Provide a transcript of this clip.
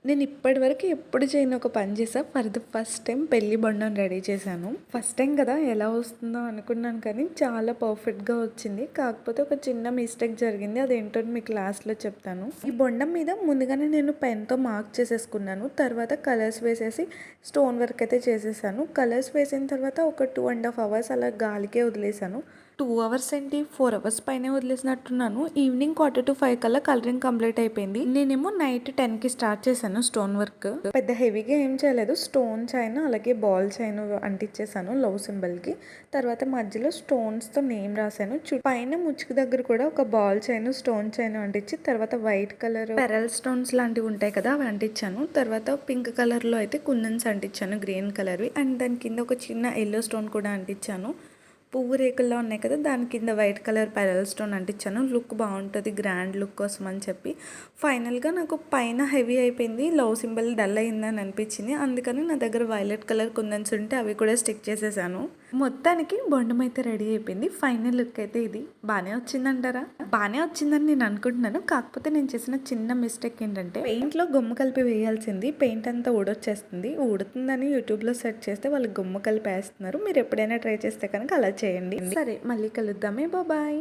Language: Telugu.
నేను ఇప్పటివరకు ఎప్పుడు చేయని ఒక పని చేశా. ఫర్ ద ఫస్ట్ టైం పెళ్లి బొండం రెడీ చేశాను. ఫస్ట్ టైం కదా ఎలా వస్తుందో అనుకున్నాను కానీ చాలా పర్ఫెక్ట్‌గా వచ్చింది. కాకపోతే ఒక చిన్న మిస్టేక్ జరిగింది. అదేంటో మీకు లాస్ట్‌లో చెప్తాను. ఈ బొండం మీద ముందుగానే నేను పెన్‌తో మార్క్ చేసేసుకున్నాను. తర్వాత కలర్స్ వేసేసి స్టోన్ వర్క్ అయితే చేసేసాను. కలర్స్ వేసిన తర్వాత ఒక 2½ అవర్స్ అలా గాలికే వదిలేసాను. 2 అవర్స్ ఏంటి 4 అవర్స్ పైనే వదిలేసినట్టున్నాను. ఈవినింగ్ 4:45 కల్లా కలరింగ్ కంప్లీట్ అయిపోయింది. నేనేమో నైట్ 10కి స్టార్ట్ చేశాను స్టోన్ వర్క్. పెద్ద హెవీగా ఏం చేయలేదు. స్టోన్ చైన్ అలాగే బాల్ చైన్ అంటించేసాను లవ్ సింబల్కి. తర్వాత మధ్యలో స్టోన్స్తో నేమ్ రాశాను. పైన ముచ్చుకు దగ్గర కూడా ఒక బాల్ చైన్ స్టోన్ చైన్ అంటించి తర్వాత వైట్ కలర్ పెరల్ స్టోన్స్ లాంటివి ఉంటాయి కదా అవి అంటించాను. తర్వాత పింక్ కలర్లో అయితే కుందన్స్ అంటించాను గ్రీన్ కలర్వి. అండ్ దాని కింద ఒక చిన్న ఎల్లో స్టోన్ కూడా అంటించాను. పువ్వు రేకుల్లో ఉన్నాయి కదా దాని కింద వైట్ కలర్ పెరల్ స్టోన్ అంటించాను. లుక్ బాగుంటుంది గ్రాండ్ లుక్ కోసం అని చెప్పి. ఫైనల్గా నాకు పైన హెవీ అయిపోయింది. లవ్ సింబల్ డల్ అయిందని అనిపించింది. అందుకని నా దగ్గర వైలెట్ కలర్ కుందన్స్ ఉంటే అవి కూడా స్టిక్ చేసేసాను. మొత్తానికి బొండం అయితే రెడీ అయిపోయింది. ఫైనల్ లుక్ అయితే ఇది. బాగానే వచ్చిందంటారా? బాగానే వచ్చిందని నేను అనుకుంటున్నాను. కాకపోతే నేను చేసిన చిన్న మిస్టేక్ ఏంటంటే పెయింట్లో గమ్ము కలిపి వేయాల్సింది. పెయింట్ అంతా ఊడొచ్చేస్తుంది. ఊడుతుందని యూట్యూబ్లో సెర్చ్ చేస్తే వాళ్ళు గమ్ము కలిపి వేస్తున్నారు. మీరు ఎప్పుడైనా ట్రై చేస్తే కనుక అలా చేయండి. సరే మళ్ళీ కలుద్దామే. బాయ్.